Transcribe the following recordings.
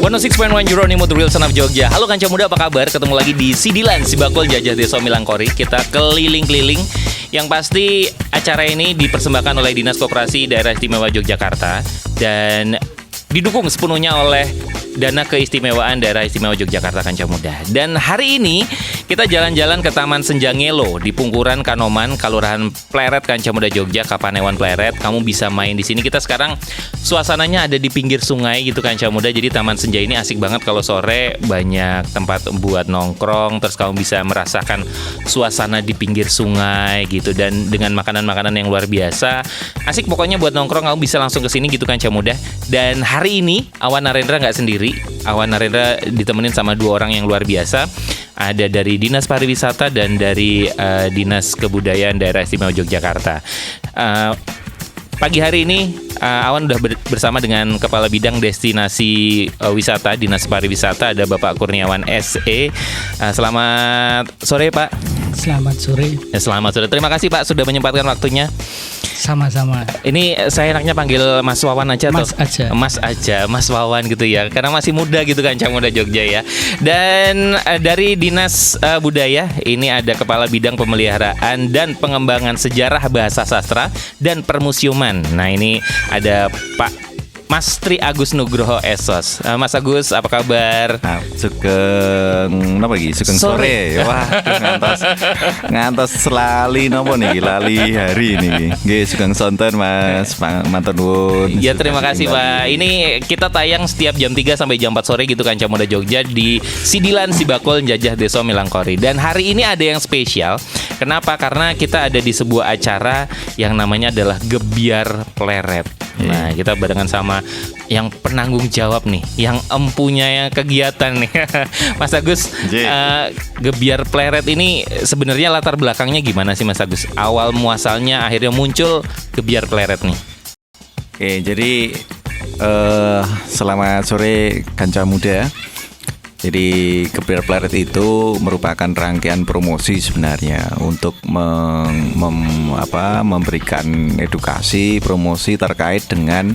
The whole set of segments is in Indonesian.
106.1 Jeronimo The Real Son of Jogja. Halo Kanca Muda, apa kabar? Ketemu lagi di Sidilan Sibakul Jajah Deso Milangkori. Kita keliling-keliling. Yang pasti acara ini dipersembahkan oleh Dinas Koperasi Daerah Istimewa Yogyakarta dan didukung sepenuhnya oleh Dana Keistimewaan Daerah Istimewa Yogyakarta Kanca Muda. Dan hari ini kita jalan-jalan ke Taman Senja Ngelo di Pungkuran Kanoman, Kelurahan Pleret Kanca Muda Jogja, Kapanewon Pleret. Kamu bisa main di sini. Kita sekarang suasananya ada di pinggir sungai gitu Kanca Muda. Jadi Taman Senja ini asik banget kalau sore, banyak tempat buat nongkrong, terus kamu bisa merasakan suasana di pinggir sungai gitu, dan dengan makanan-makanan yang luar biasa. Asik pokoknya buat nongkrong, kamu bisa langsung ke sini gitu Kanca Muda. Dan hari ini Awan Narendra nggak sendiri. Awan Narendra ditemenin sama dua orang yang luar biasa. Ada dari Dinas Pariwisata dan dari Dinas Kebudayaan Daerah Istimewa Yogyakarta. Pagi hari ini Awan udah bersama dengan Kepala Bidang Destinasi Wisata Dinas Pariwisata, ada Bapak Kurniawan SE. Selamat sore Pak. Selamat sore. Selamat sore. Terima kasih Pak sudah menyempatkan waktunya. Sama-sama. Ini saya enaknya panggil Mas Wawan aja Mas atau aja. Mas aja, Mas Wawan gitu ya. Karena masih muda gitu kan, Kanca Muda Jogja ya. Dan dari Dinas Budaya ini ada Kepala Bidang Pemeliharaan dan Pengembangan Sejarah Bahasa Sastra dan Permusiuman. Nah, ini ada Pak Mas Tri Agus Nugroho Esos. Mas Agus, apa kabar? Sugeng apa lagi? Sugeng sore. Wah, ngantos lali nopo niki? Lali hari ini. Nggih, sugeng sonten Mas. Matur nuwun. Ya, terima kasih Pak. Ini kita tayang setiap jam 3 sampai jam 4 sore gitu Kanca Muda Jogja di Sidilan Sibakul Jajah Deso Milangkori. Dan hari ini ada yang spesial. Kenapa? Karena kita ada di sebuah acara yang namanya adalah Gebyar Pleret. Nah, kita barengan sama yang penanggung jawab nih, yang empunya kegiatan nih. Mas Agus, Gebyar Pleret ini sebenarnya latar belakangnya gimana sih Mas Agus? Awal muasalnya akhirnya muncul Gebyar Pleret nih. Oke, jadi selamat sore Kanca Muda. Jadi Gebyar Pleret itu merupakan rangkaian promosi sebenarnya untuk memberikan edukasi promosi terkait dengan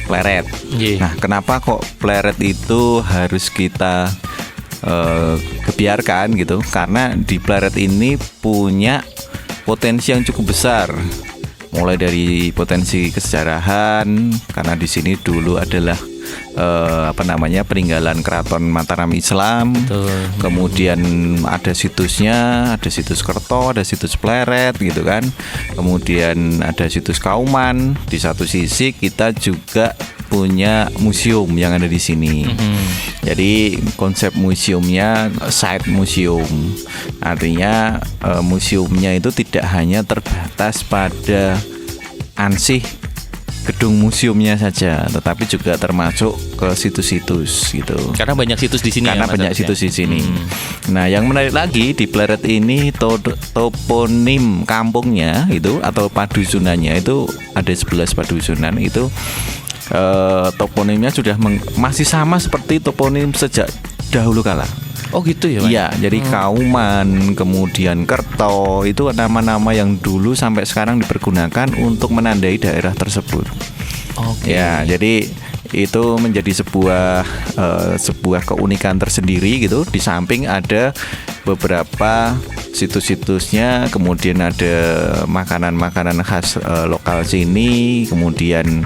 pleret. Nah, kenapa kok pleret itu harus kita gebyarkan gitu? Karena di pleret ini punya potensi yang cukup besar. Mulai dari potensi kesejarahan, karena di sini dulu adalah peninggalan Keraton Mataram Islam. Betul. Kemudian ada situsnya, ada situs Kerto, ada situs Pleret gitu kan. Kemudian ada situs Kauman. Di satu sisi kita juga punya museum yang ada di sini. Jadi konsep museumnya site museum. Artinya museumnya itu tidak hanya terbatas pada ansih gedung museumnya saja, tetapi juga termasuk ke situs-situs gitu. Karena banyak situs di sini. Karena banyak situs di sini. Nah, yang menarik lagi di Pleret ini toponim kampungnya itu atau padusunannya itu ada 11 padusunan itu. Toponimnya sudah masih sama seperti toponim sejak dahulu kala. Oh gitu ya Pak? Iya, jadi Kauman, kemudian Kerto, itu nama-nama yang dulu sampai sekarang dipergunakan untuk menandai daerah tersebut. Oke. Ya, jadi itu menjadi sebuah keunikan tersendiri gitu. Di samping ada beberapa situs-situsnya, kemudian ada makanan-makanan khas lokal sini, kemudian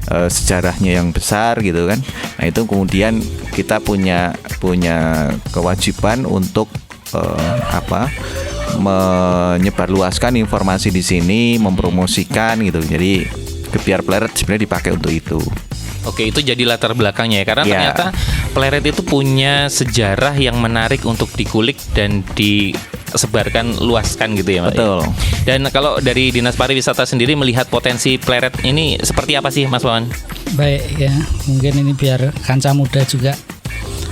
sejarahnya yang besar gitu kan. Nah, itu kemudian kita punya kewajiban untuk menyebarluaskan informasi di sini, mempromosikan gitu. Jadi Gebyar Pleret sebenarnya dipakai untuk itu. Oke, itu jadi latar belakangnya ya. Karena ternyata Pleret itu punya sejarah yang menarik untuk dikulik dan disebarkan luaskan gitu ya Pak. Betul. Dan kalau dari Dinas Pariwisata sendiri melihat potensi Pleret ini seperti apa sih Mas Wawan? Baik ya, mungkin ini biar Kanca Muda juga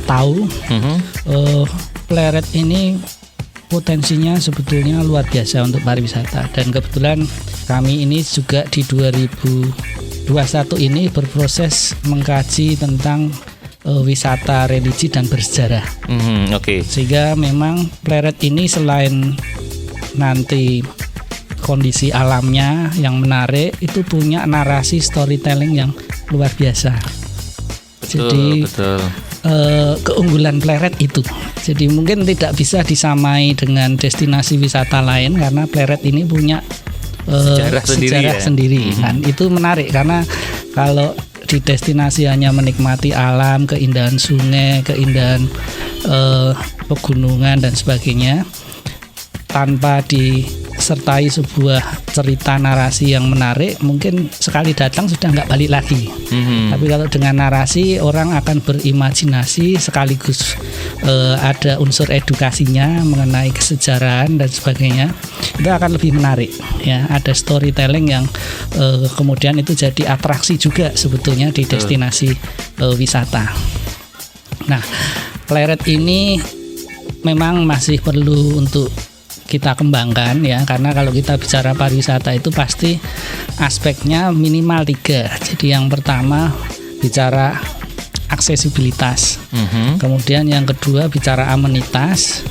tahu. Pleret ini potensinya sebetulnya luar biasa untuk pariwisata, dan kebetulan kami ini juga di 2021 ini berproses mengkaji tentang wisata religi dan bersejarah. Sehingga memang Pleret ini selain nanti kondisi alamnya yang menarik, itu punya narasi storytelling yang luar biasa. Jadi betul. Keunggulan Pleret itu. Jadi mungkin tidak bisa disamai dengan destinasi wisata lain karena Pleret ini punya sejarah sendiri. Kan itu menarik karena kalau di destinasi hanya menikmati alam, keindahan sungai, keindahan pegunungan dan sebagainya tanpa disertai sebuah cerita narasi yang menarik, mungkin sekali datang sudah nggak balik lagi. Tapi kalau dengan narasi, orang akan berimajinasi sekaligus ada unsur edukasinya mengenai kesejarahan dan sebagainya, itu akan lebih menarik. Ya, ada storytelling yang kemudian itu jadi atraksi juga sebetulnya di destinasi wisata. Nah, Pleret ini memang masih perlu untuk kita kembangkan ya, karena kalau kita bicara pariwisata itu pasti aspeknya minimal 3. Jadi yang pertama bicara aksesibilitas, kemudian yang kedua bicara amenitas.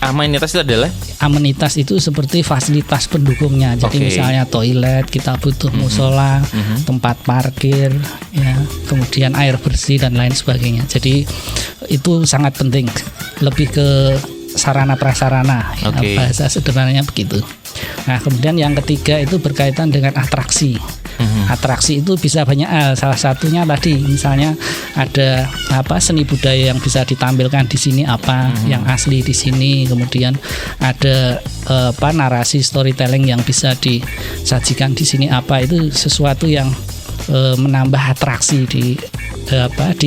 Amenitas itu adalah? Amenitas itu seperti fasilitas pendukungnya. Jadi misalnya toilet, kita butuh musola, tempat parkir, ya, kemudian air bersih dan lain sebagainya. Jadi itu sangat penting. Lebih ke sarana prasarana, ya, bahasa sederhananya begitu. Nah, kemudian yang ketiga itu berkaitan dengan atraksi. Atraksi itu bisa banyak hal. Salah satunya tadi misalnya ada seni budaya yang bisa ditampilkan di sini yang asli di sini. Kemudian ada narasi storytelling yang bisa disajikan di sini itu sesuatu yang menambah atraksi di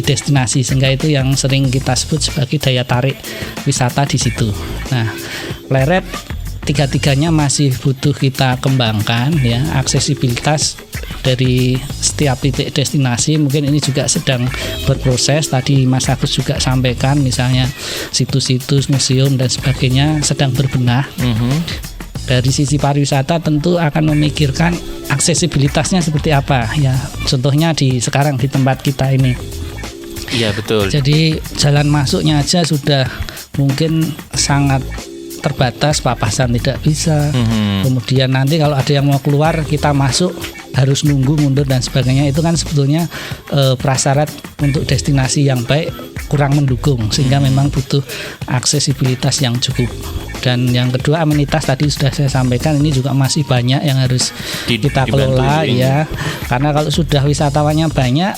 destinasi, sehingga itu yang sering kita sebut sebagai daya tarik wisata di situ. Nah, Pleret tiga-tiganya masih butuh kita kembangkan ya. Aksesibilitas dari setiap titik destinasi mungkin ini juga sedang berproses. Tadi Mas Agus juga sampaikan misalnya situs-situs, museum dan sebagainya sedang berbenah. Dari sisi pariwisata tentu akan memikirkan aksesibilitasnya seperti apa ya. Contohnya sekarang di tempat kita ini. Iya, betul. Jadi jalan masuknya aja sudah mungkin sangat terbatas, papasan tidak bisa. Kemudian nanti kalau ada yang mau keluar, kita masuk harus nunggu, mundur dan sebagainya. Itu kan sebetulnya prasyarat untuk destinasi yang baik kurang mendukung, sehingga memang butuh aksesibilitas yang cukup. Dan yang kedua, amenitas tadi sudah saya sampaikan, ini juga masih banyak yang harus kita kelola ya. Karena kalau sudah wisatawannya banyak,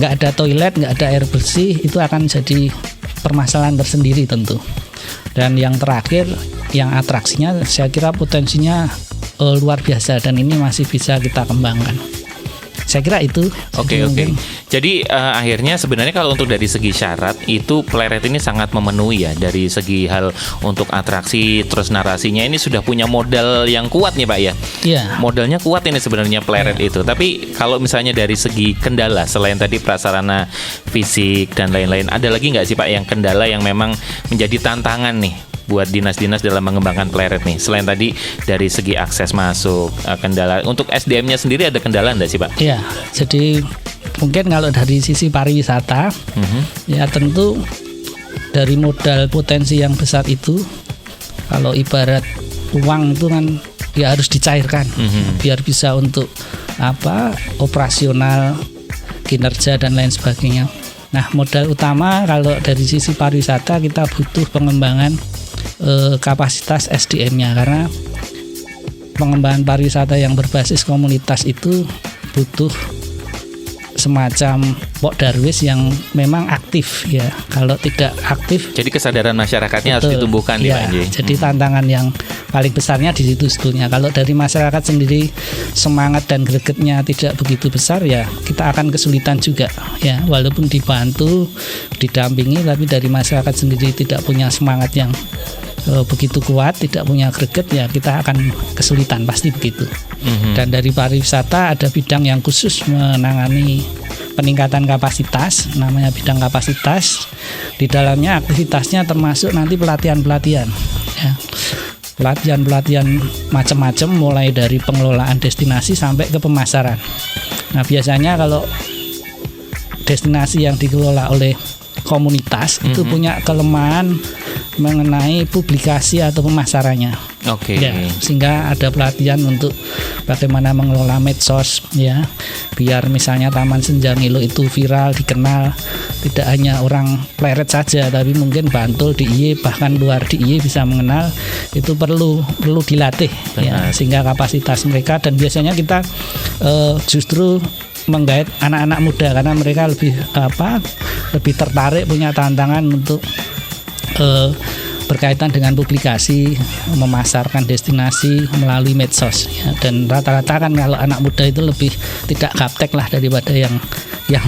nggak ada toilet, nggak ada air bersih, itu akan jadi permasalahan tersendiri tentu. Dan yang terakhir, yang atraksinya saya kira potensinya luar biasa dan ini masih bisa kita kembangkan. Saya kira itu. Oke. Jadi akhirnya sebenarnya kalau untuk dari segi syarat itu Pleret ini sangat memenuhi ya, dari segi hal untuk atraksi terus narasinya ini sudah punya modal yang kuat nih Pak ya. Iya. Modalnya kuat ini sebenarnya Pleret itu. Tapi kalau misalnya dari segi kendala selain tadi prasarana fisik dan lain-lain, ada lagi nggak sih Pak yang kendala yang memang menjadi tantangan nih buat dinas-dinas dalam mengembangkan Pleret nih? Selain tadi dari segi akses masuk, kendala untuk SDM-nya sendiri ada kendala enggak sih Pak? Iya, jadi mungkin kalau dari sisi pariwisata, ya tentu dari modal potensi yang besar itu, kalau ibarat uang itu kan ya harus dicairkan biar bisa untuk operasional, kinerja dan lain sebagainya. Nah, modal utama kalau dari sisi pariwisata kita butuh pengembangan kapasitas SDM-nya, karena pengembangan pariwisata yang berbasis komunitas itu butuh semacam Pok Darwis yang memang aktif ya. Kalau tidak aktif, jadi kesadaran masyarakatnya harus ditumbuhkan ya, jadi tantangan yang paling besarnya di situ sebetulnya. Kalau dari masyarakat sendiri semangat dan gregetnya tidak begitu besar ya, kita akan kesulitan juga ya. Walaupun dibantu, didampingi, tapi dari masyarakat sendiri tidak punya semangat yang begitu kuat, tidak punya greget ya, kita akan kesulitan, pasti begitu. Dan dari pariwisata ada bidang yang khusus menangani peningkatan kapasitas, namanya bidang kapasitas. Di dalamnya aktivitasnya termasuk nanti pelatihan-pelatihan ya. Pelatihan-pelatihan macam-macam, mulai dari pengelolaan destinasi sampai ke pemasaran. Nah, biasanya kalau destinasi yang dikelola oleh komunitas itu punya kelemahan mengenai publikasi atau pemasarannya. Oke. Ya, sehingga ada pelatihan untuk bagaimana mengelola medsos ya, biar misalnya Taman Senja Ngelo itu viral, dikenal, tidak hanya orang Pleret saja, tapi mungkin Bantul, DIY, bahkan luar DIY bisa mengenal. Itu perlu dilatih ya, sehingga kapasitas mereka, dan biasanya kita justru menggait anak-anak muda karena mereka lebih tertarik, punya tantangan untuk berkaitan dengan publikasi, memasarkan destinasi melalui medsos ya. Dan rata-rata kan kalau anak muda itu lebih tidak gaptek lah daripada yang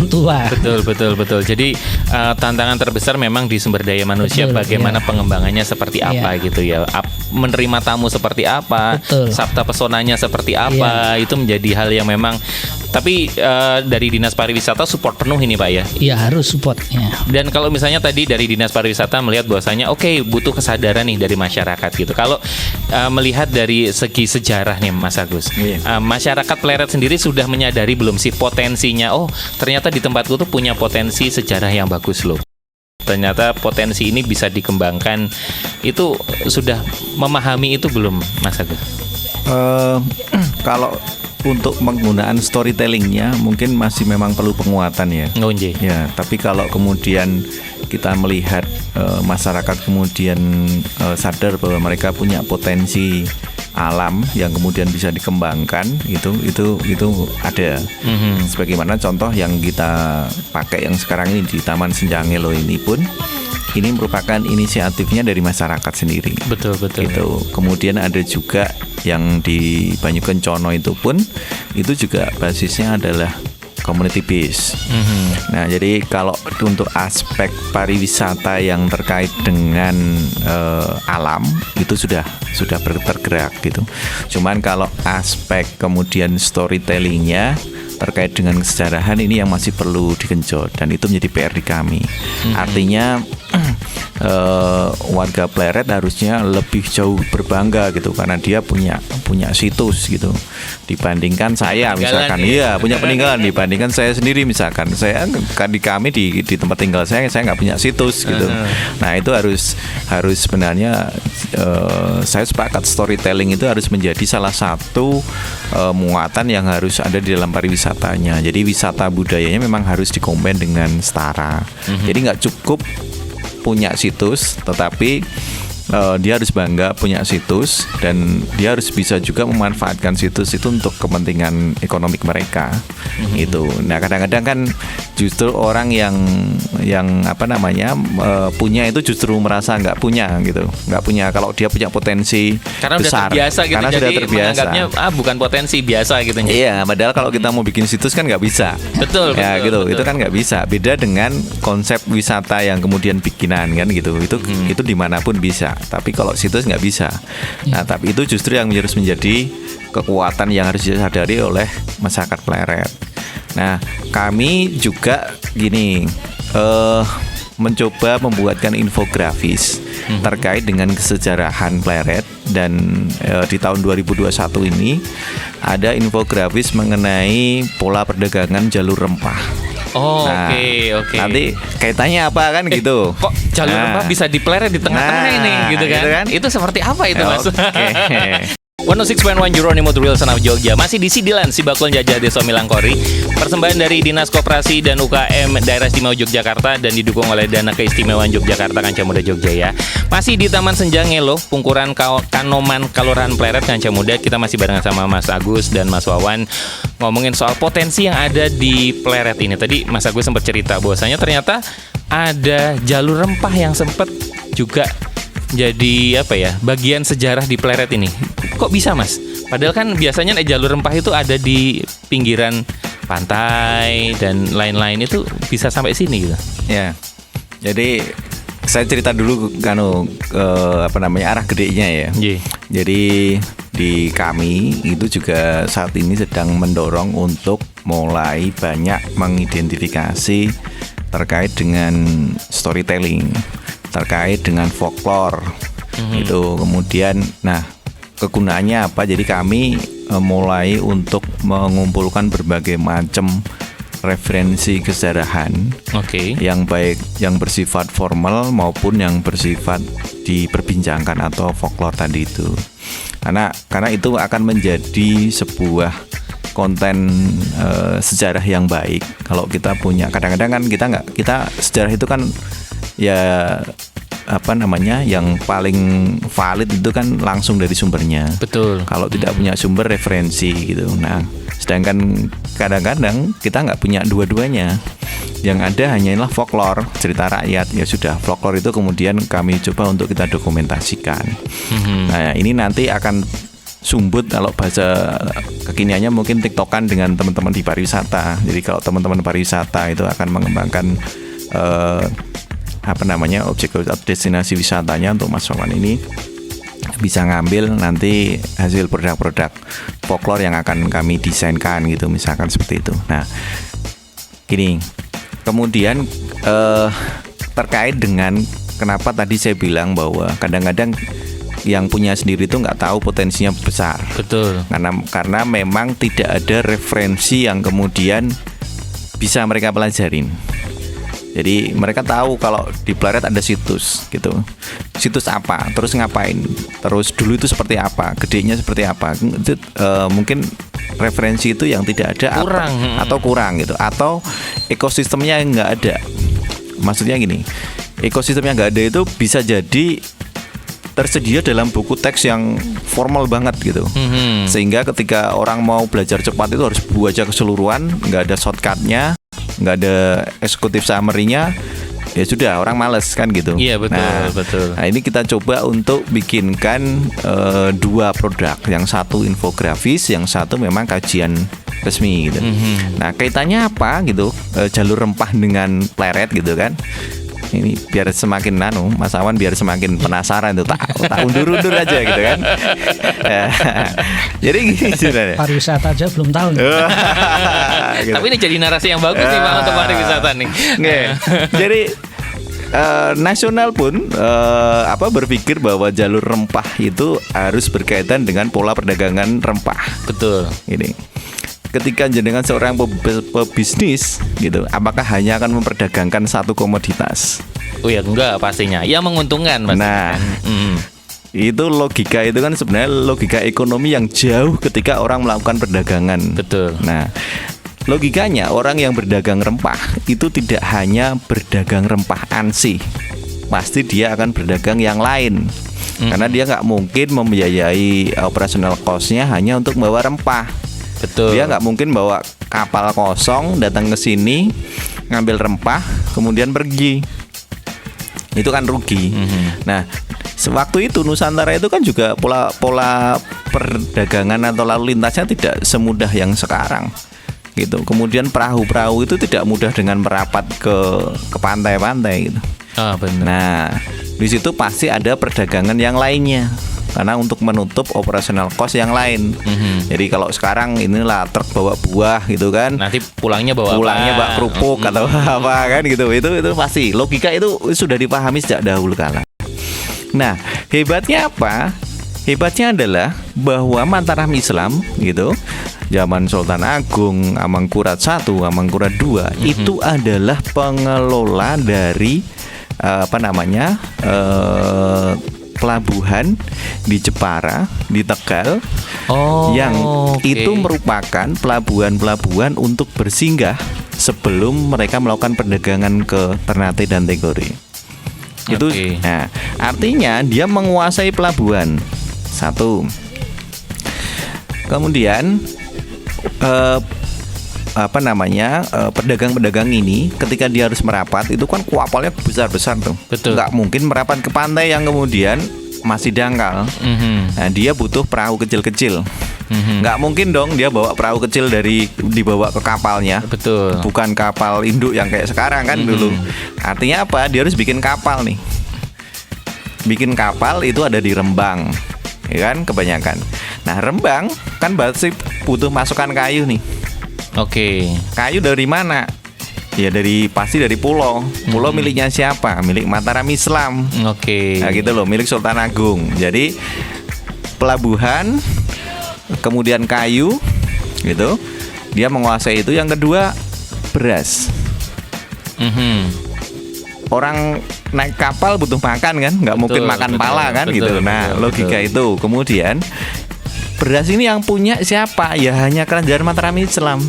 tua. Betul. Jadi tantangan terbesar memang di sumber daya manusia, bagaimana pengembangannya seperti apa gitu ya. Menerima tamu seperti apa, sabta pesonanya seperti apa, itu menjadi hal yang memang. Tapi dari Dinas Pariwisata support penuh ini Pak ya? Iya, harus support ya. Dan kalau misalnya tadi dari Dinas Pariwisata melihat bahwasanya butuh kesadaran nih dari masyarakat gitu. Kalau melihat dari segi sejarah nih Mas Agus, masyarakat Pleret sendiri sudah menyadari belum sih potensinya? Oh, ternyata di tempatku tuh punya potensi sejarah yang bagus loh. Ternyata potensi ini bisa dikembangkan. Itu sudah memahami itu belum Mas Agus? Kalau untuk penggunaan storytellingnya mungkin masih memang perlu penguatan ya. Ya, tapi kalau kemudian kita melihat masyarakat kemudian sadar bahwa mereka punya potensi alam yang kemudian bisa dikembangkan, itu ada. Sebagaimana contoh yang kita pakai yang sekarang ini di Taman Senja Ngelo ini pun, ini merupakan inisiatifnya dari masyarakat sendiri. Betul. Gitu. Kemudian ada juga yang di Banyu Kencono itu pun, itu juga basisnya adalah community base. Nah, jadi kalau untuk aspek pariwisata yang terkait dengan alam itu sudah bergerak gitu. Cuman kalau aspek kemudian storytellingnya terkait dengan kesejarahan ini yang masih perlu digenjot, dan itu menjadi PR di kami. Artinya warga Pleret harusnya lebih jauh berbangga gitu, karena dia punya situs gitu, dibandingkan saya misalkan punya peninggalan, dibandingkan saya sendiri misalkan saya di kami di tempat tinggal saya nggak punya situs gitu. Nah, itu harus sebenarnya saya sepakat storytelling itu harus menjadi salah satu muatan yang harus ada di dalam pariwisatanya. Jadi wisata budayanya memang harus dikombin dengan setara. Jadi nggak cukup punya situs, tetapi dia harus bangga punya situs, dan dia harus bisa juga memanfaatkan situs itu untuk kepentingan ekonomi mereka. Itu. Nah, kadang-kadang kan justru orang yang punya itu justru merasa nggak punya gitu, nggak punya kalau dia punya potensi karena besar. Udah terbiasa gitu, karena jadi sudah terbiasa. menganggapnya bukan potensi biasa gitu. Iya, padahal kalau kita mau bikin situs kan nggak bisa. Betul. Itu kan nggak bisa. Beda dengan konsep wisata yang kemudian bikinan kan gitu. Itu dimanapun bisa. Tapi kalau situs nggak bisa. Nah, tapi itu justru yang harus menjadi kekuatan yang harus disadari oleh masyarakat Pleret. Nah, kami juga mencoba membuatkan infografis terkait dengan kesejarahan Pleret, dan di tahun 2021 ini ada infografis mengenai pola perdagangan jalur rempah. Oke. Nanti kaitannya apa kan gitu? Kok jalur rempah bisa di Pleret di tengah-tengah ini gitu kan? Itu seperti apa itu Mas? 106.1 Jeronimo The Real Son of Jogja. Masih di Sidilan Sibakul Jajah Desa Milangkori. Persembahan dari Dinas Koperasi dan UKM Daerah Istimewa Yogyakarta dan didukung oleh Dana Keistimewaan Yogyakarta Kanca Muda Jogja ya. Masih di Taman Senja Ngelo, Pungkuran Kanoman, Kelurahan Pleret, Kanca Muda. Kita masih barengan sama Mas Agus dan Mas Wawan ngomongin soal potensi yang ada di Pleret ini. Tadi Mas Agus sempat cerita bahwasanya ternyata ada jalur rempah yang sempat juga jadi bagian sejarah di Pleret ini. Kok bisa Mas? Padahal kan biasanya jalur rempah itu ada di pinggiran pantai dan lain-lain, itu bisa sampai sini gitu. Ya. Jadi saya cerita dulu arah gedenya ya. Jadi di kami itu juga saat ini sedang mendorong untuk mulai banyak mengidentifikasi terkait dengan storytelling, terkait dengan folklore. Itu kemudian kegunaannya apa? Jadi kami mulai untuk mengumpulkan berbagai macam referensi kesejarahan. Oke. Yang baik yang bersifat formal maupun yang bersifat diperbincangkan atau folklore tadi itu. Karena itu akan menjadi sebuah konten sejarah yang baik. Kalau kita punya, kadang-kadang kan kita sejarah itu kan ya yang paling valid itu kan langsung dari sumbernya. Betul. Kalau tidak punya sumber, referensi gitu. Nah, sedangkan kadang-kadang kita nggak punya dua-duanya. Yang ada hanyalah folklore, cerita rakyat. Ya sudah, folklore itu kemudian kami coba untuk kita dokumentasikan. Nah, ini nanti akan sumbut, kalau bahasa kekiniannya mungkin tiktokan dengan teman-teman di pariwisata. Jadi kalau teman-teman pariwisata itu akan mengembangkan objek atau destinasi wisatanya untuk Mas Wawan ini, bisa ngambil nanti hasil produk-produk folklore yang akan kami desainkan gitu, misalkan seperti itu. Nah, gini, kemudian terkait dengan kenapa tadi saya bilang bahwa kadang-kadang yang punya sendiri itu nggak tahu potensinya besar. Betul. Karena memang tidak ada referensi yang kemudian bisa mereka pelajarin. Jadi mereka tahu kalau di Pleret ada situs gitu. Situs apa, terus ngapain, terus dulu itu seperti apa, gedenya seperti apa. Itu mungkin referensi itu yang tidak ada atau kurang gitu, atau ekosistemnya yang nggak ada. Maksudnya gini, ekosistem yang nggak ada itu bisa jadi tersedia dalam buku teks yang formal banget gitu. Sehingga ketika orang mau belajar cepat itu harus baca keseluruhan, nggak ada shortcutnya, nggak ada eksekutif summary-nya, ya sudah, orang males kan gitu. Iya, betul. Nah, ini kita coba untuk bikinkan 2 produk, yang satu infografis, yang satu memang kajian resmi gitu. Nah, kaitannya apa gitu, jalur rempah dengan Pleret gitu kan. Ini biar semakin Mas Awan biar semakin penasaran tuh, tak undur-undur aja gitu kan. Jadi gini sebenarnya. Pariwisata aja belum tahu. Gitu. Tapi ini jadi narasi yang bagus nih Pak untuk pariwisata nih. Jadi nasional pun berpikir bahwa jalur rempah itu harus berkaitan dengan pola perdagangan rempah. Betul. Ini. Ketika jenengan seorang pebisnis gitu, apakah hanya akan memperdagangkan satu komoditas? Oh ya, enggak pastinya. Ya menguntungkan pastinya. Nah, itu logika itu kan sebenarnya logika ekonomi yang jauh ketika orang melakukan perdagangan. Betul. Nah, logikanya orang yang berdagang rempah itu tidak hanya berdagang rempah ansih, pasti dia akan berdagang yang lain. Karena dia nggak mungkin membiayai operational cost-nya hanya untuk membawa rempah. Betul. Dia nggak mungkin bawa kapal kosong datang ke sini ngambil rempah kemudian pergi. Itu kan rugi. Nah, sewaktu itu Nusantara itu kan juga pola perdagangan atau lalu lintasnya tidak semudah yang sekarang. Gitu. Kemudian perahu-perahu itu tidak mudah dengan merapat ke pantai-pantai gitu. Benar. Nah, di situ pasti ada perdagangan yang lainnya. Karena untuk menutup operational cost yang lain. Jadi kalau sekarang inilah truk bawa buah gitu kan, nanti pulangnya bawa kerupuk atau apa kan gitu. Itu pasti logika itu sudah dipahami sejak dahulu kala. Nah, hebatnya apa? Hebatnya adalah bahwa Mataram Islam gitu, zaman Sultan Agung, Amangkurat I, Amangkurat II, itu adalah pengelola dari pelabuhan di Jepara, di Tegal, yang itu merupakan pelabuhan-pelabuhan untuk bersinggah sebelum mereka melakukan perdagangan ke Ternate dan Tegore. Itu, nah, artinya dia menguasai pelabuhan. Satu. Kemudian pedagang-pedagang ini ketika dia harus merapat itu kan kapalnya besar-besar tuh. Betul. Nggak mungkin merapat ke pantai yang kemudian masih dangkal. Nah, dia butuh perahu kecil-kecil. Nggak mungkin dong dia bawa perahu kecil dibawa ke kapalnya. Betul. Bukan kapal induk yang kayak sekarang kan dulu. Artinya apa? Dia harus bikin kapal nih. Bikin kapal itu ada di Rembang, ya kan, kebanyakan. Nah, Rembang kan butuh masukan kayu nih. Kayu dari mana? Ya pasti dari pulau. Pulau miliknya siapa? Milik Mataram Islam. Nah gitu loh, milik Sultan Agung. Jadi pelabuhan, kemudian kayu, gitu. Dia menguasai itu. Yang kedua, beras. Orang naik kapal butuh makan kan, nggak mungkin makan pala kan gitu. Nah, logika itu. Kemudian beras ini yang punya siapa? Ya hanya Kerajaan Mataram Islam.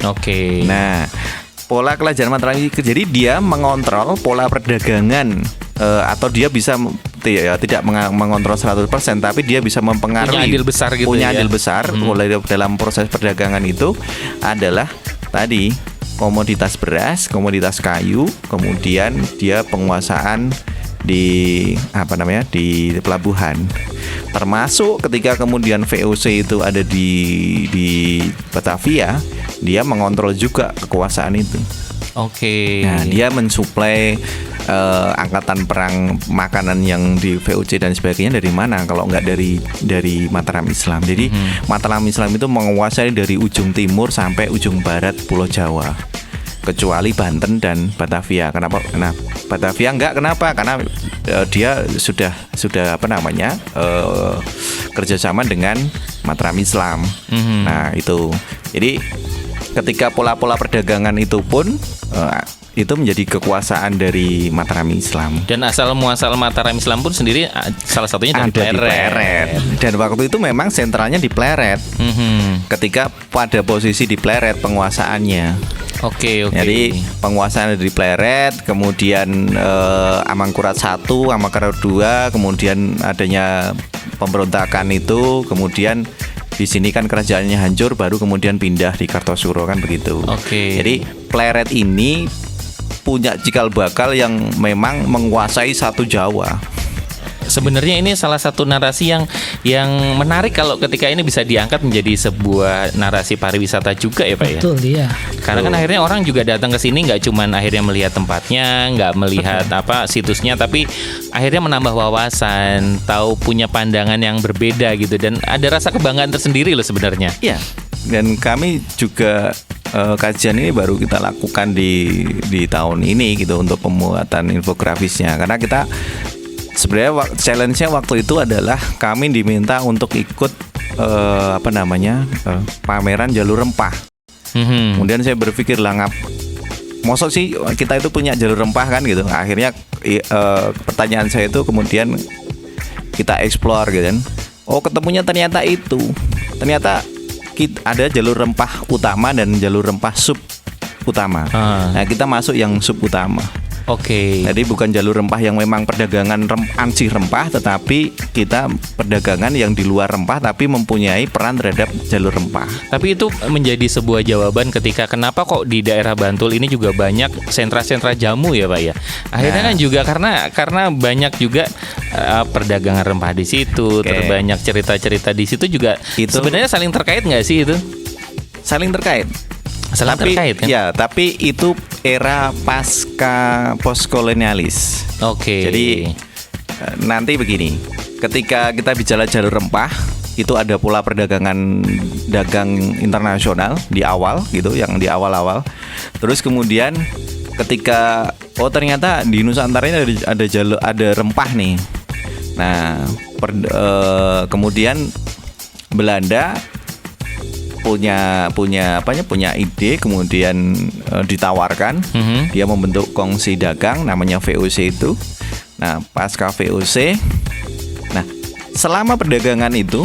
Oke. Nah, pola Kerajaan Mataram, jadi dia mengontrol pola perdagangan, atau dia bisa tidak mengontrol 100%, tapi dia bisa mempengaruhi. Punya andil besar gitu. Punya andil besar mulai dalam proses perdagangan itu adalah tadi komoditas beras, komoditas kayu, kemudian dia penguasaan di di pelabuhan. Termasuk ketika kemudian VOC itu ada di Batavia, dia mengontrol juga kekuasaan itu. Oke. Nah, dia mensuplai angkatan perang makanan yang di VOC dan sebagainya dari mana kalau nggak dari Mataram Islam. Jadi Mataram Islam itu menguasai dari ujung timur sampai ujung barat Pulau Jawa, kecuali Banten dan Batavia. Kenapa? Nah, Batavia enggak, kenapa? Karena dia sudah kerjasama dengan Mataram Islam. Nah, itu. Jadi ketika pola-pola perdagangan itu pun itu menjadi kekuasaan dari Mataram Islam. Dan asal muasal Mataram Islam pun sendiri salah satunya dari Pleret. Dan waktu itu memang sentralnya di Pleret. Ketika pada posisi di Pleret penguasaannya. Oke. Jadi penguasaan di Pleret, kemudian Amangkurat I, Amangkurat II, kemudian adanya pemberontakan itu, kemudian di sini kan kerajaannya hancur, baru kemudian pindah di Kartosuro kan begitu. Oke. Jadi Pleret ini punya cikal bakal yang memang menguasai satu Jawa. Sebenarnya ini salah satu narasi yang menarik kalau ketika ini bisa diangkat menjadi sebuah narasi pariwisata juga ya Pak ya. Betul, iya. Karena kan akhirnya orang juga datang ke sini nggak cuman akhirnya melihat tempatnya, nggak melihat situsnya, tapi akhirnya menambah wawasan, tahu punya pandangan yang berbeda gitu, dan ada rasa kebanggaan tersendiri loh sebenarnya. Iya. Dan kami juga kajian ini baru kita lakukan di tahun ini gitu untuk pembuatan infografisnya, karena kita sebenarnya challenge-nya waktu itu adalah kami diminta untuk ikut pameran jalur rempah. Kemudian saya berpikir mosok sih kita itu punya jalur rempah kan gitu. Akhirnya pertanyaan saya itu kemudian kita explore gitu kan. Oh, ketemunya ternyata ada jalur rempah utama dan jalur rempah sub utama. Nah, kita masuk yang sub utama. Oke. Jadi bukan jalur rempah yang memang perdagangan ansih rempah, tetapi kita perdagangan yang di luar rempah tapi mempunyai peran terhadap jalur rempah. Tapi itu menjadi sebuah jawaban ketika kenapa kok di daerah Bantul ini juga banyak sentra-sentra jamu ya Pak ya. Akhirnya kan juga karena banyak juga perdagangan rempah di situ, terbanyak cerita-cerita di situ juga. Itu sebenarnya saling terkait nggak sih itu? Saling terkait. Terkait kan? Ya, tapi itu era pasca postkolonialis. Oke. Jadi nanti begini, ketika kita bicara jalur rempah, itu ada pola perdagangan dagang internasional di awal gitu, yang di awal-awal. Terus kemudian ketika ternyata di Nusantara ini ada rempah nih. Nah, kemudian Belanda punya ide, kemudian ditawarkan, dia membentuk kongsi dagang namanya VOC itu. Nah, pasca VOC, nah selama perdagangan itu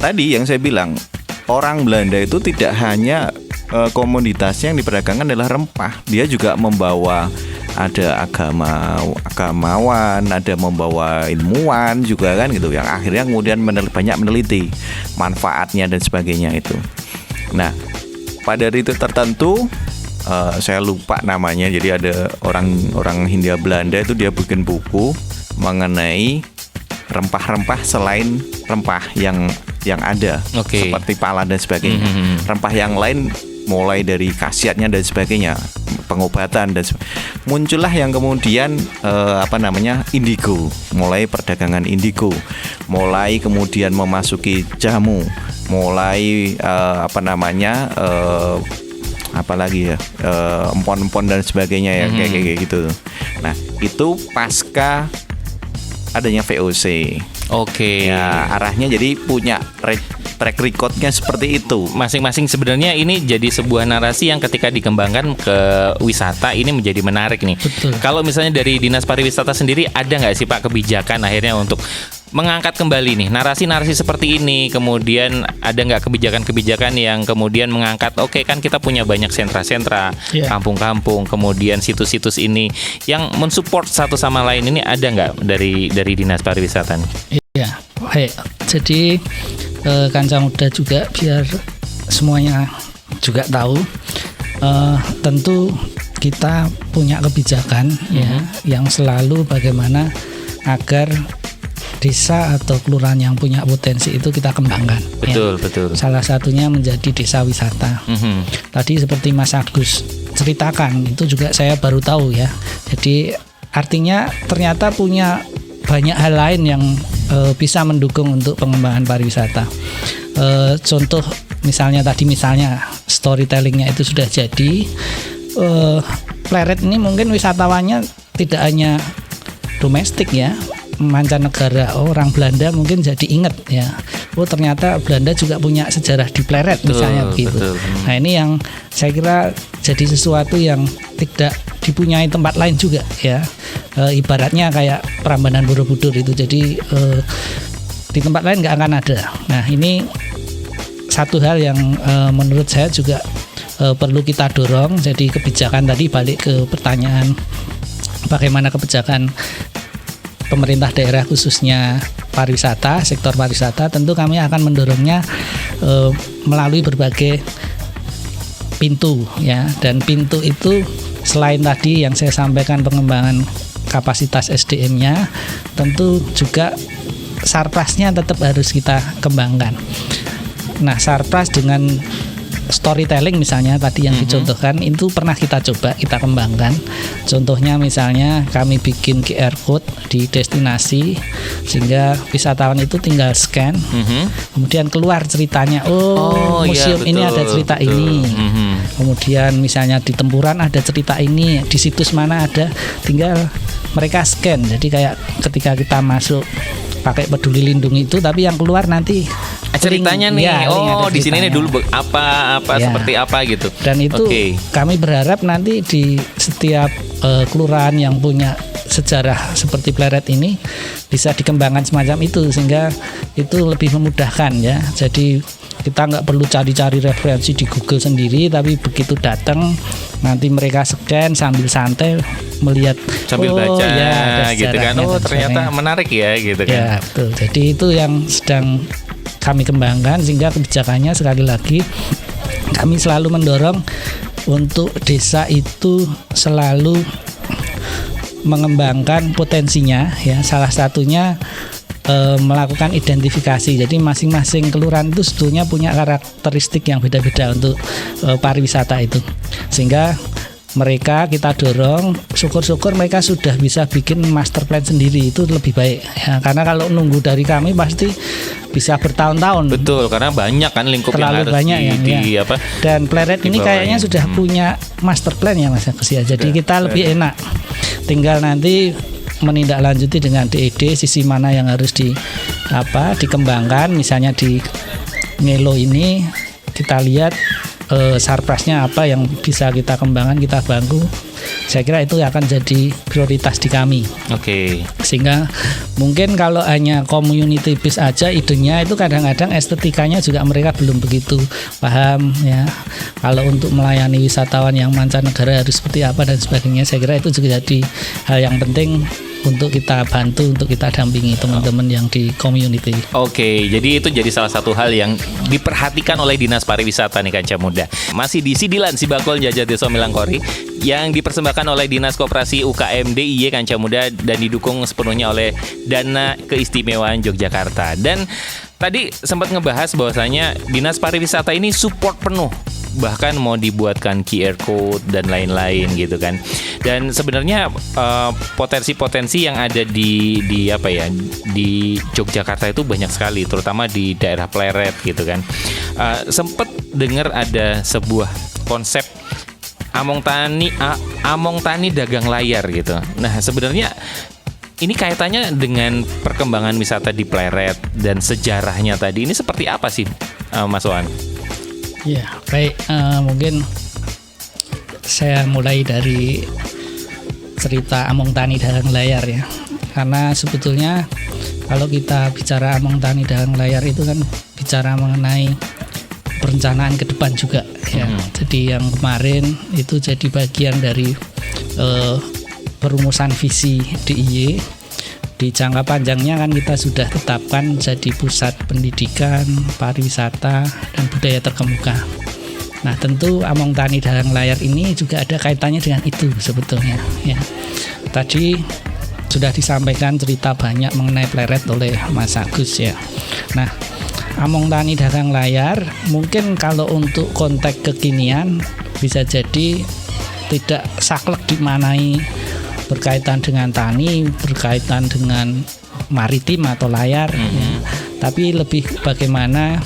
tadi yang saya bilang, orang Belanda itu tidak hanya komoditasnya yang diperdagangkan adalah rempah, dia juga membawa ada agamawan, ada membawa ilmuwan juga kan gitu, yang akhirnya kemudian banyak meneliti manfaatnya dan sebagainya itu. Nah, pada titik tertentu saya lupa namanya, jadi ada orang Hindia Belanda itu dia bikin buku mengenai rempah-rempah selain rempah yang ada, seperti pala dan sebagainya. Rempah yang lain mulai dari khasiatnya dan sebagainya, pengobatan dan muncullah yang kemudian indigo, mulai perdagangan indigo, mulai kemudian memasuki jamu, mulai empon-empon dan sebagainya ya, kayak gitu. Nah, itu pasca adanya VOC. Oke. Ya, arahnya jadi punya track recordnya seperti itu. Masing-masing sebenarnya ini jadi sebuah narasi yang ketika dikembangkan ke wisata ini menjadi menarik nih. Betul. Kalau misalnya dari Dinas Pariwisata sendiri ada nggak sih Pak kebijakan akhirnya untuk mengangkat kembali nih narasi-narasi seperti ini, kemudian ada nggak kebijakan-kebijakan yang kemudian mengangkat, oke kan kita punya banyak sentra-sentra, kampung-kampung, kemudian situs-situs ini yang mensupport satu sama lain, ini ada nggak dari Dinas Pariwisata nih? Iya, baik. Jadi Kanca Muda juga biar semuanya juga tahu, tentu kita punya kebijakan ya yang selalu bagaimana agar desa atau kelurahan yang punya potensi itu kita kembangkan. Betul, ya. betul. Salah satunya menjadi desa wisata. Tadi seperti Mas Agus ceritakan, itu juga saya baru tahu ya. Jadi artinya ternyata punya banyak hal lain yang bisa mendukung untuk pengembangan pariwisata. Contoh misalnya storytellingnya itu sudah jadi. Pleret ini mungkin wisatawannya tidak hanya domestik ya, mancanegara, orang Belanda mungkin jadi ingat ya, oh ternyata Belanda juga punya sejarah di Pleret misalnya begitu. Nah ini yang saya kira jadi sesuatu yang tidak dipunyai tempat lain juga ya, ibaratnya kayak Prambanan Borobudur itu, jadi di tempat lain nggak akan ada. Nah ini satu hal yang menurut saya juga perlu kita dorong. Jadi kebijakan tadi, balik ke pertanyaan bagaimana kebijakan pemerintah daerah khususnya pariwisata, sektor pariwisata, tentu kami akan mendorongnya melalui berbagai pintu ya. Dan pintu itu selain tadi yang saya sampaikan pengembangan kapasitas SDM-nya, tentu juga sarprasnya tetap harus kita kembangkan. Nah, sarpras dengan storytelling misalnya tadi yang dicontohkan itu pernah kita coba, kita kembangkan. Contohnya misalnya kami bikin QR code di destinasi sehingga wisatawan itu tinggal scan, kemudian keluar ceritanya, museum iya, betul, ini ada cerita ini. Kemudian misalnya di Tempuran ada cerita ini, di situs mana ada, tinggal mereka scan. Jadi kayak ketika kita masuk pakai Peduli Lindungi itu, tapi yang keluar nanti ceritanya nih, di sini nih dulu apa seperti apa gitu. Dan itu kami berharap nanti di setiap kelurahan yang punya sejarah seperti Pleret ini bisa dikembangkan semacam itu, sehingga itu lebih memudahkan ya. Jadi kita nggak perlu cari-cari referensi di Google sendiri, tapi begitu datang nanti mereka scan sambil santai melihat, sambil baca ya, gitu kan, ternyata menarik ya gitu kan. Ya betul. Jadi itu yang sedang kami kembangkan, sehingga kebijakannya sekali lagi kami selalu mendorong untuk desa itu selalu mengembangkan potensinya ya. Salah satunya melakukan identifikasi. Jadi masing-masing kelurahan itu sebetulnya punya karakteristik yang beda-beda untuk pariwisata itu, sehingga mereka kita dorong, syukur-syukur mereka sudah bisa bikin master plan sendiri, itu lebih baik ya, karena kalau nunggu dari kami pasti bisa bertahun-tahun. Betul, karena banyak kan lingkup terlalu yang harus banyak apa. Dan Pleret ini kayaknya sudah punya master plan ya Mas Agus ya. Jadi kita lebih enak, tinggal nanti menindaklanjuti dengan DED sisi mana yang harus dikembangkan. Misalnya di Ngelo ini kita lihat sarprasnya apa yang bisa kita kembangkan, kita bantu. Saya kira itu akan jadi prioritas di kami. Sehingga mungkin kalau hanya community base aja idenya, itu kadang-kadang estetikanya juga mereka belum begitu paham ya. Kalau untuk melayani wisatawan yang mancanegara harus seperti apa dan sebagainya, saya kira itu juga jadi hal yang penting untuk kita bantu, untuk kita dampingi teman-teman yang di community. Jadi itu jadi salah satu hal yang diperhatikan oleh Dinas Pariwisata nih Kanca Muda. Masih di Sidilan Sibakul Jajah Desa Milangkori yang dipersembahkan oleh Dinas Koperasi UKM DIY Kanca Muda dan didukung sepenuhnya oleh Dana Keistimewaan Yogyakarta. Dan tadi sempat ngebahas bahwasanya Dinas Pariwisata ini support penuh, bahkan mau dibuatkan QR code dan lain-lain gitu kan. Dan sebenarnya potensi-potensi yang ada di Yogyakarta itu banyak sekali, terutama di daerah Pleret gitu kan. Sempet dengar ada sebuah konsep Among Tani dagang layar gitu. Nah, sebenarnya ini kaitannya dengan perkembangan wisata di Pleret dan sejarahnya tadi ini seperti apa sih, Mas Wan? Ya, baik. Mungkin saya mulai dari cerita Among Tani Dalang Layar ya. Karena sebetulnya kalau kita bicara Among Tani Dalang Layar itu kan bicara mengenai perencanaan ke depan juga ya. Jadi yang kemarin itu jadi bagian dari perumusan visi DIY. Di jangka panjangnya kan kita sudah tetapkan jadi pusat pendidikan, pariwisata, dan budaya terkemuka. Nah tentu Among Tani Dalang Layar ini juga ada kaitannya dengan itu sebetulnya ya. Tadi sudah disampaikan cerita banyak mengenai Pleret oleh Mas Agus ya. Nah Among Tani Dalang Layar mungkin kalau untuk konteks kekinian bisa jadi tidak saklek dimaknai berkaitan dengan tani, berkaitan dengan maritim atau layar ya. Tapi lebih bagaimana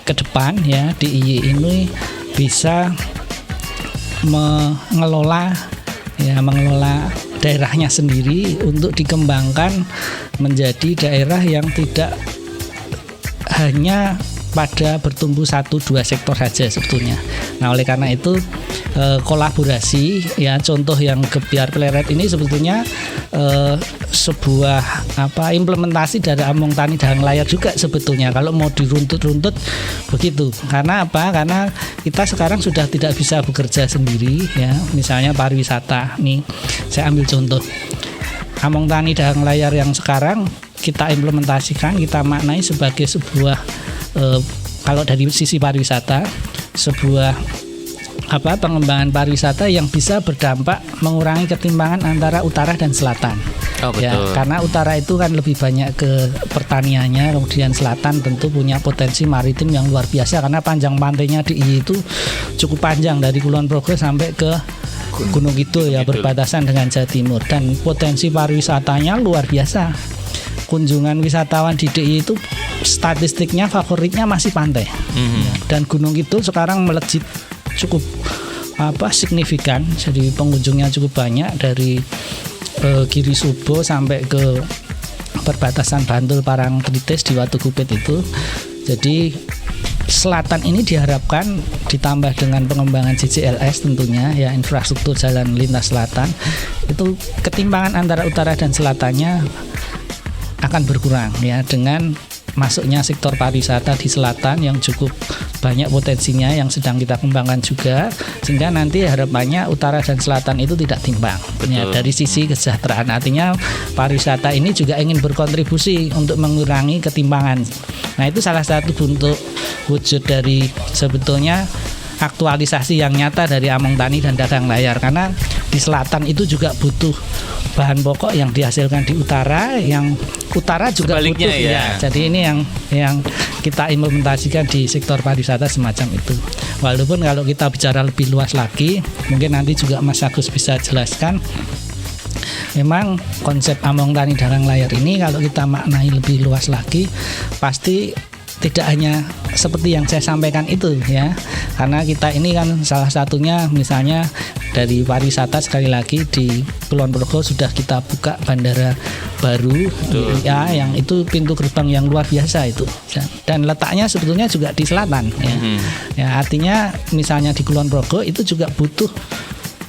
ke depan ya DIY ini bisa mengelola daerahnya sendiri untuk dikembangkan menjadi daerah yang tidak hanya pada bertumbuh 1-2 sektor saja sebetulnya. Nah oleh karena itu kolaborasi ya, contoh yang Gebyar Pleret ini sebetulnya sebuah implementasi dari Among Tani Dalang Layar juga sebetulnya kalau mau diruntut-runtut begitu. Karena apa? Karena kita sekarang sudah tidak bisa bekerja sendiri ya. Misalnya pariwisata nih, saya ambil contoh Among Tani Dalang Layar yang sekarang kita implementasikan, kita maknai sebagai sebuah kalau dari sisi pariwisata sebuah pengembangan pariwisata yang bisa berdampak mengurangi ketimpangan antara utara dan selatan. Oh, betul. Ya, karena utara itu kan lebih banyak ke pertaniannya, kemudian selatan tentu punya potensi maritim yang luar biasa karena panjang pantainya DIY itu cukup panjang dari Kulon Progo sampai ke Gunung Kidul ya, berbatasan dengan Jawa Timur, dan potensi pariwisatanya luar biasa. Kunjungan wisatawan di DIY itu statistiknya favoritnya masih pantai. Dan Gunung Kidul sekarang melejit cukup signifikan, jadi pengunjungnya cukup banyak dari Giri Subo sampai ke perbatasan Bantul Parangtritis di Watugupit itu. Jadi selatan ini diharapkan ditambah dengan pengembangan JJLS tentunya ya, infrastruktur jalan lintas selatan, itu ketimpangan antara utara dan selatannya akan berkurang ya, dengan masuknya sektor pariwisata di selatan yang cukup banyak potensinya yang sedang kita kembangkan juga, sehingga nanti harapannya utara dan selatan itu tidak timpang ya, dari sisi kesejahteraan. Artinya pariwisata ini juga ingin berkontribusi untuk mengurangi ketimpangan. Nah itu salah satu bentuk wujud dari sebetulnya aktualisasi yang nyata dari Among Tani dan Dalang Layar, karena di selatan itu juga butuh bahan pokok yang dihasilkan di utara, yang utara juga sebaliknya butuh ya. Jadi ini yang kita implementasikan di sektor pariwisata semacam itu. Walaupun kalau kita bicara lebih luas lagi, mungkin nanti juga Mas Agus bisa jelaskan. Memang konsep Among Tani Dalang Layar ini kalau kita maknai lebih luas lagi, pasti tidak hanya seperti yang saya sampaikan itu ya, karena kita ini kan salah satunya misalnya dari pariwisata, sekali lagi di Kulon Progo sudah kita buka bandara baru ya, yang itu pintu gerbang yang luar biasa itu, dan letaknya sebetulnya juga di selatan ya. Ya artinya misalnya di Kulon Progo itu juga butuh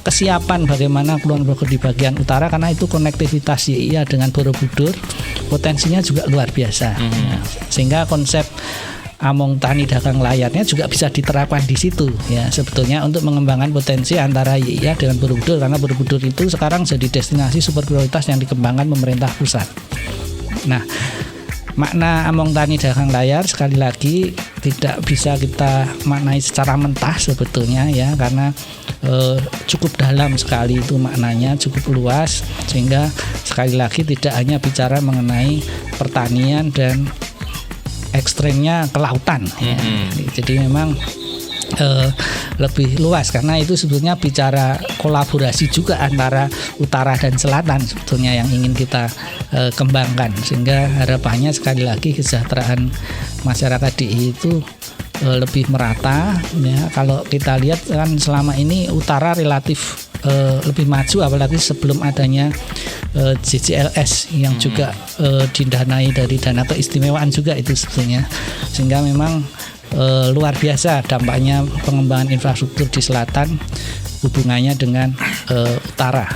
kesiapan bagaimana Kulon Progo di bagian utara, karena itu konektivitas YIA dengan Borobudur potensinya juga luar biasa ya. Sehingga konsep Among Tani Dalang Layarnya juga bisa diterapkan di situ ya, sebetulnya untuk mengembangkan potensi antara YIA dengan Borobudur, karena Borobudur itu sekarang jadi destinasi super prioritas yang dikembangkan pemerintah pusat. Nah makna Among Tani Dalang Layar sekali lagi tidak bisa kita maknai secara mentah sebetulnya ya, karena cukup dalam sekali itu maknanya, cukup luas, sehingga sekali lagi tidak hanya bicara mengenai pertanian dan ekstremnya kelautan ya. Jadi memang lebih luas, karena itu sebetulnya bicara kolaborasi juga antara utara dan selatan sebetulnya yang ingin kita kembangkan, sehingga harapannya sekali lagi kesejahteraan masyarakat DIY itu lebih merata ya. Kalau kita lihat kan selama ini utara relatif lebih maju, apalagi sebelum adanya JCLS yang juga didanai dari dana keistimewaan juga itu sebetulnya, sehingga memang luar biasa dampaknya pengembangan infrastruktur di selatan hubungannya dengan utara.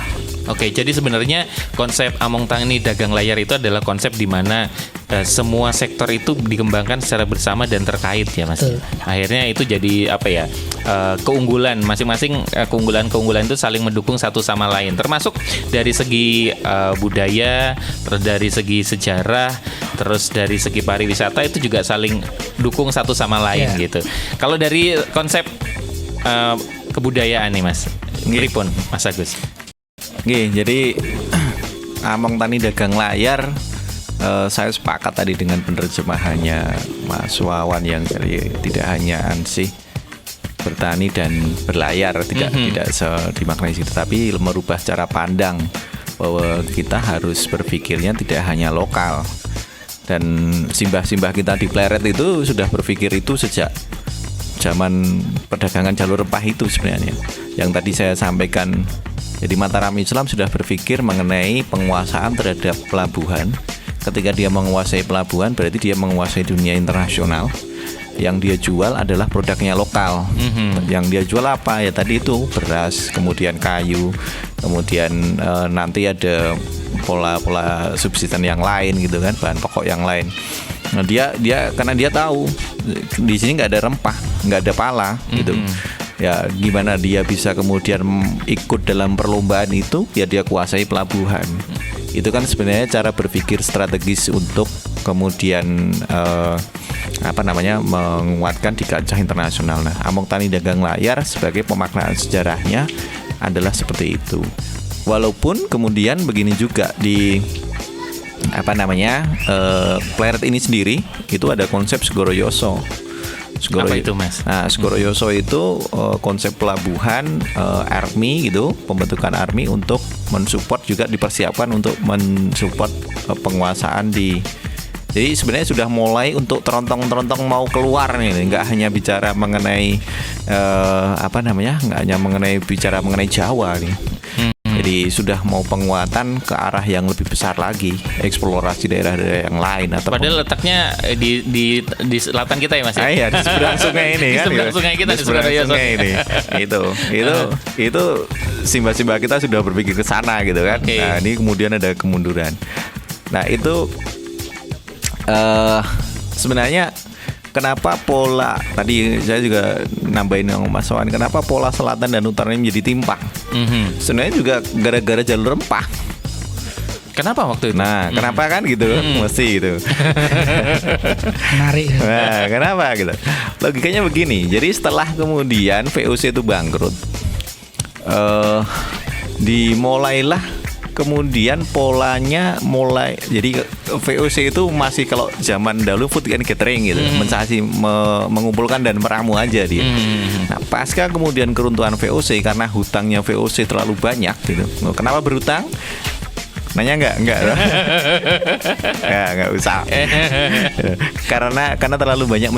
Oke, jadi sebenarnya konsep Among Tani dagang layar itu adalah konsep di mana semua sektor itu dikembangkan secara bersama dan terkait ya Mas. Betul. Akhirnya itu jadi apa ya, keunggulan masing-masing, keunggulan itu saling mendukung satu sama lain. Termasuk dari segi budaya, terus dari segi sejarah, terus dari segi pariwisata itu juga saling dukung satu sama lain gitu. Kalau dari konsep kebudayaan nih Mas, pripun Mas Agus? Oke, jadi Among Tani dagang layar, saya sepakat tadi dengan penerjemahannya Mas Wawan yang dari tidak hanya ansih bertani dan berlayar, tidak dimaknai situ, tapi merubah cara pandang bahwa kita harus berpikirnya tidak hanya lokal. Dan simbah-simbah kita di Pleret itu sudah berpikir itu sejak zaman perdagangan jalur rempah itu sebenarnya. Yang tadi saya sampaikan, jadi Mataram Islam sudah berpikir mengenai penguasaan terhadap pelabuhan. Ketika dia menguasai pelabuhan, berarti dia menguasai dunia internasional. Yang dia jual adalah produknya lokal. Yang dia jual apa? Ya tadi itu beras, kemudian kayu, kemudian nanti ada pola-pola subsisten yang lain gitu kan, bahan pokok yang lain. Nah dia karena dia tahu di sini nggak ada rempah, nggak ada pala gitu. Ya gimana dia bisa kemudian ikut dalam perlombaan itu, ya dia kuasai pelabuhan. Itu kan sebenarnya cara berpikir strategis untuk kemudian menguatkan di kancah internasional. Nah, Among Tani dagang layar sebagai pemaknaan sejarahnya adalah seperti itu. Walaupun kemudian begini juga di Pleret ini sendiri itu ada konsep Segoroyoso. Apa itu Mas? Nah, Segoroyoso itu konsep pelabuhan, army gitu, pembentukan army untuk mensupport, juga dipersiapkan untuk mensupport penguasaan di. Jadi sebenarnya sudah mulai untuk terontong-terontong mau keluar nih, nggak hanya bicara mengenai nggak hanya bicara mengenai Jawa nih. Jadi sudah mau penguatan ke arah yang lebih besar lagi, eksplorasi daerah-daerah yang lain. Atau padahal letaknya di selatan kita ya Mas? Iya, di seberang sungai ini kan. Di seberang sungai kita, di seberang sungai ini. Itu simbah-simbah kita sudah berpikir ke sana gitu kan. Okay. Nah, ini kemudian ada kemunduran. Nah, itu sebenarnya kenapa pola tadi saya juga nambahin yang Mas Wawan, kenapa pola selatan dan utara ini menjadi timpang? Sebenarnya juga gara-gara jalur rempah. Kenapa waktu itu? Nah, kenapa kan gitu? Mesti gitu. Menarik. Nah, kenapa gitu? Logikanya begini. Jadi setelah kemudian VOC itu bangkrut, dimulailah kemudian polanya mulai. Jadi VOC itu masih kalau zaman dahulu food and catering gitu, mengumpulkan dan meramu aja dia. Nah, pasca kemudian keruntuhan VOC karena hutangnya VOC terlalu banyak gitu. Kenapa berhutang? Nanya enggak ya, enggak usah. karena terlalu banyak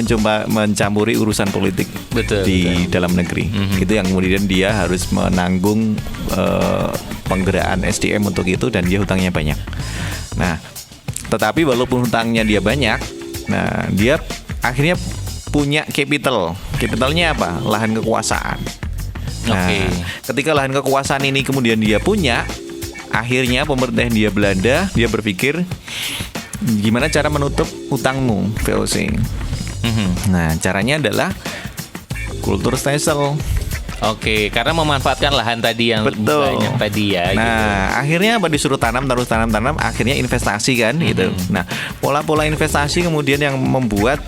mencampuri urusan politik di dalam negeri. Itu yang kemudian dia harus menanggung penggeraan SDM untuk itu, dan dia hutangnya banyak. Nah, tetapi walaupun hutangnya dia banyak, nah dia akhirnya punya capital. Capitalnya apa? Lahan kekuasaan. Nah, ketika lahan kekuasaan ini kemudian dia punya, akhirnya pemerintah Hindia Belanda dia berpikir gimana cara menutup utangmu VOC. Nah, caranya adalah kultur stelsel. Oke, karena memanfaatkan lahan tadi yang banyak tadi ya. Nah, akhirnya apa, disuruh tanam, akhirnya investasi kan gitu. Nah, pola-pola investasi kemudian yang membuat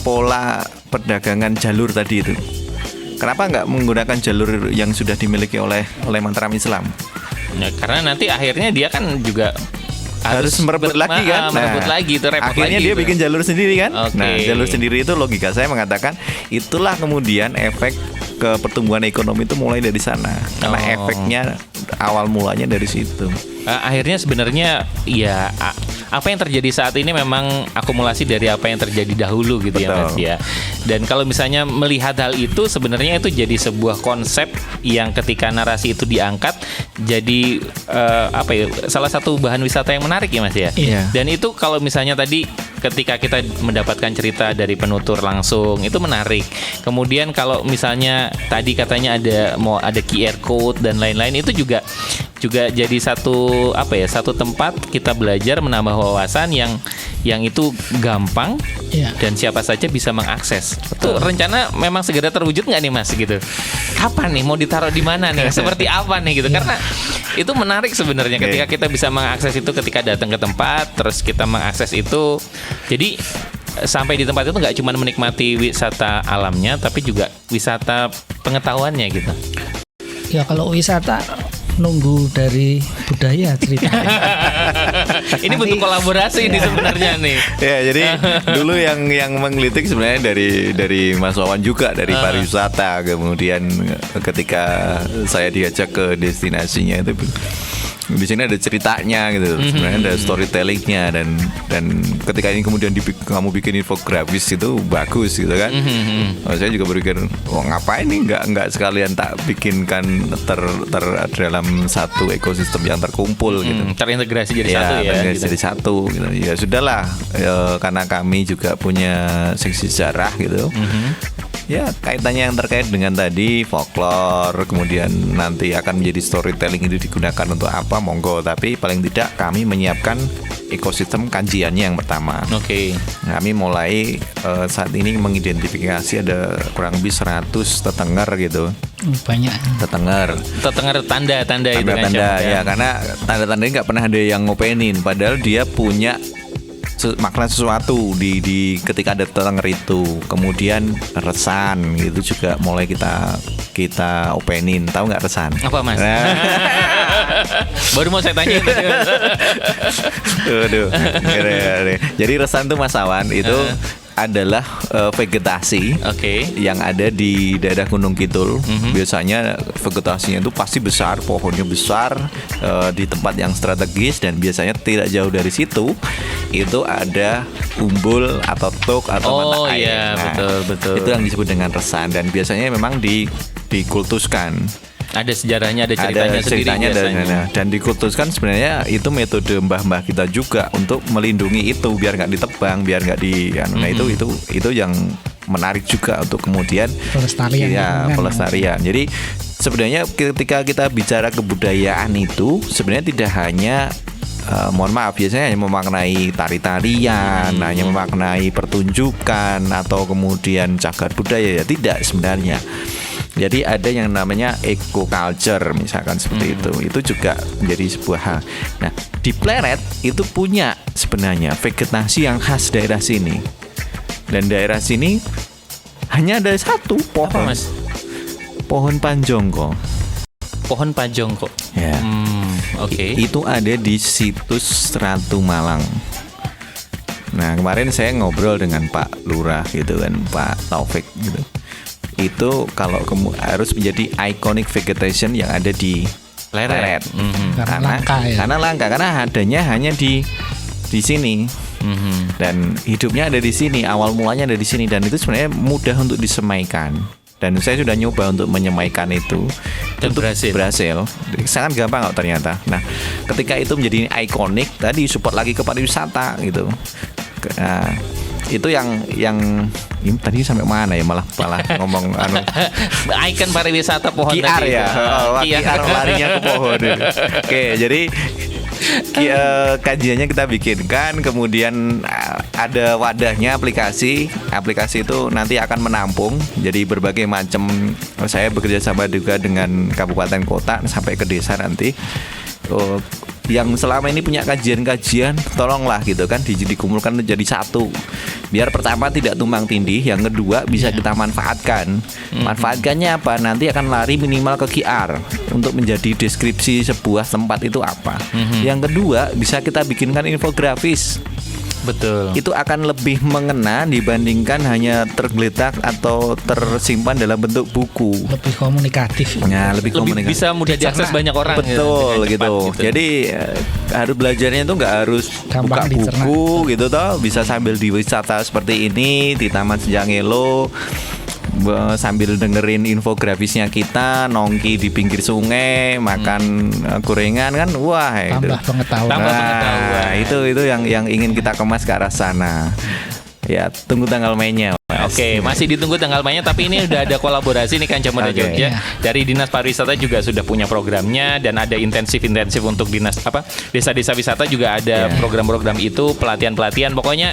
pola perdagangan jalur tadi itu. Kenapa nggak menggunakan jalur yang sudah dimiliki oleh Mataram Islam? Ya, karena nanti akhirnya dia kan juga harus merebut lagi kan. Merebut lagi itu repot akhirnya lagi. Dia bikin jalur sendiri kan. Okay. Nah, jalur sendiri itu logika saya mengatakan itulah kemudian efek ke pertumbuhan ekonomi itu mulai dari sana. Karena efeknya awal mulanya dari situ. Akhirnya sebenarnya ya apa yang terjadi saat ini memang akumulasi dari apa yang terjadi dahulu gitu ya Mas ya. Dan kalau misalnya melihat hal itu sebenarnya itu jadi sebuah konsep yang ketika narasi itu diangkat jadi apa ya, salah satu bahan wisata yang menarik ya Mas ya. Iya. Dan itu kalau misalnya tadi ketika kita mendapatkan cerita dari penutur langsung itu menarik. Kemudian kalau misalnya tadi katanya ada QR code dan lain-lain, itu juga jadi satu tempat kita belajar menambah wawasan yang itu gampang dan siapa saja bisa mengakses. Itu rencana memang segera terwujud nggak nih Mas gitu? Kapan nih mau ditaruh di mana nih? Seperti apa nih gitu? Karena itu menarik sebenarnya ketika kita bisa mengakses itu ketika datang ke tempat, terus kita mengakses itu. Jadi sampai di tempat itu nggak cuma menikmati wisata alamnya, tapi juga wisata pengetahuannya gitu. Ya kalau wisata nunggu dari budaya ceritanya. Ini bentuk kolaborasi ini sebenarnya nih. Ya, jadi dulu yang menggelitik sebenarnya dari Mas Wawan juga, dari pariwisata. Kemudian ketika saya diajak ke destinasinya itu di sini ada ceritanya gitu, sebenarnya ada storytellingnya dan ketika ini kemudian kamu bikin infografis itu bagus gitu kan. Saya juga berpikir, ngapain nih nggak sekalian tak bikinkan dalam satu ekosistem yang terkumpul gitu, terintegrasi jadi satu ya. Terintegrasi jadi satu gitu. Ya sudahlah, karena kami juga punya seksi sejarah gitu. Ya kaitannya yang terkait dengan tadi folklore, kemudian nanti akan menjadi storytelling itu digunakan untuk apa, monggo. Tapi paling tidak kami menyiapkan ekosistem kajiannya yang pertama. Oke. Kami mulai saat ini mengidentifikasi ada kurang lebih 100 tetenger gitu. Banyak. Tetenger tanda-tanda itu kan. Tanda ya, karena tanda-tanda ini nggak pernah ada yang ngopenin, padahal dia punya makna sesuatu di ketika ada tetenger itu. Kemudian resan gitu juga mulai kita openin. Tahu nggak resan? Apa Mas? Baru mau saya tanya. Jadi resan tuh Mas Awan itu adalah vegetasi yang ada di daerah Gunung Kidul. Biasanya vegetasinya itu pasti besar, pohonnya besar, di tempat yang strategis, dan biasanya tidak jauh dari situ itu ada umbul atau tok atau mata air. Iya, betul. Itu yang disebut dengan resan, dan biasanya memang dikultuskan. Ada sejarahnya, ada ceritanya sendiri biasanya. Dan dikultuskan sebenarnya itu metode mbah-mbah kita juga untuk melindungi itu biar nggak ditebang, biar nggak nah itu yang menarik juga untuk kemudian pelestarian. Ya, pelestarian. Jadi sebenarnya ketika kita bicara kebudayaan itu sebenarnya tidak hanya mohon maaf, biasanya hanya memaknai tari-tarian, hanya memaknai pertunjukan atau kemudian cagar budaya, ya tidak sebenarnya. Jadi ada yang namanya eco-culture misalkan seperti itu. Itu juga menjadi sebuah hal. Nah, di Pleret itu punya sebenarnya vegetasi yang khas daerah sini. Dan daerah sini hanya ada satu pohon. Apa, Mas? Pohon panjongko. Pohon panjongko. Ya. Oke. Itu ada di situs Ratu Malang. Nah, kemarin saya ngobrol dengan Pak Lurah gitu kan, Pak Taufik gitu. Itu kalau harus menjadi iconic vegetation yang ada di Pleret. Karena langka, karena adanya hanya di sini. Dan hidupnya ada di sini, awal mulanya ada di sini, dan itu sebenarnya mudah untuk disemaikan. Dan saya sudah nyoba untuk menyemaikan itu. Dan berhasil. Sangat gampang kok ternyata. Nah, ketika itu menjadi ikonik, tadi support lagi ke pariwisata gitu. Nah, itu yang tadi sampai mana ya, malah ngomong icon pariwisata pohon QR tadi. Ya. QR larinya ke pohon. Oke, jadi kajiannya kita bikinkan, kemudian ada wadahnya, aplikasi itu nanti akan menampung jadi berbagai macam. Saya bekerja sama juga dengan kabupaten kota sampai ke desa nanti. Yang selama ini punya kajian-kajian, tolonglah gitu kan dikumpulkan menjadi satu. Biar pertama tidak tumpang tindih, yang kedua bisa kita manfaatkan. Manfaatkannya apa? Nanti akan lari minimal ke QR untuk menjadi deskripsi sebuah tempat itu apa. Yang kedua bisa kita bikinkan infografis. Betul. Itu akan lebih mengena dibandingkan hanya tergeletak atau tersimpan dalam bentuk buku. Lebih komunikatif. Nah, lebih komunikatif. Bisa mudah diakses banyak orang. Betul gitu. Cepat, gitu. Jadi harus belajarnya itu nggak harus buka Gampang dicerna. buku gitu toh, bisa sambil di wisata seperti ini di Taman Senja Ngelo, sambil dengerin infografisnya kita, nongki di pinggir sungai, makan gorengan kan, wah itu. Tambah pengetahuan. Tambah pengetahuan. Itu yang ingin kita kemas ke arah sana. Ya, tunggu tanggal mainnya. Mas. Oke, masih ditunggu tanggal mainnya, tapi ini udah ada kolaborasi nih Kanca Muda Oke. Jogja. Iya. Dari Dinas Pariwisata juga sudah punya programnya, dan ada intensif untuk desa-desa wisata juga ada Iya. program-program itu, pelatihan-pelatihan. Pokoknya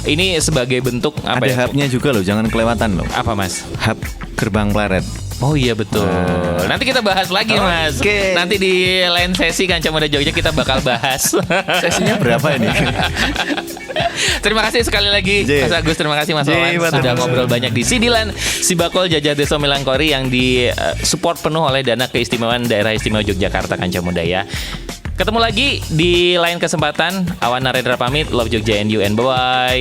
ini sebagai bentuk apa Ada ya? hubnya juga loh, jangan kelewatan loh. Apa Mas? Hub Gerbang Pleret. Oh iya betul. Nanti kita bahas lagi Mas. Oke. Nanti di lain sesi Kanca Muda Jogja kita bakal bahas. Sesinya berapa ini? Terima kasih sekali lagi J. Mas Agus, terima kasih Mas J, Wawan sudah sama-sama. ngobrol banyak di Sidilan Sibakol Jajah Deso Milangkori yang di support penuh oleh Dana Keistimewaan Daerah Istimewa Yogyakarta Kanca Muda ya. Ketemu lagi di lain kesempatan. Awan Narendra pamit. Love Jogja and you and bye-bye.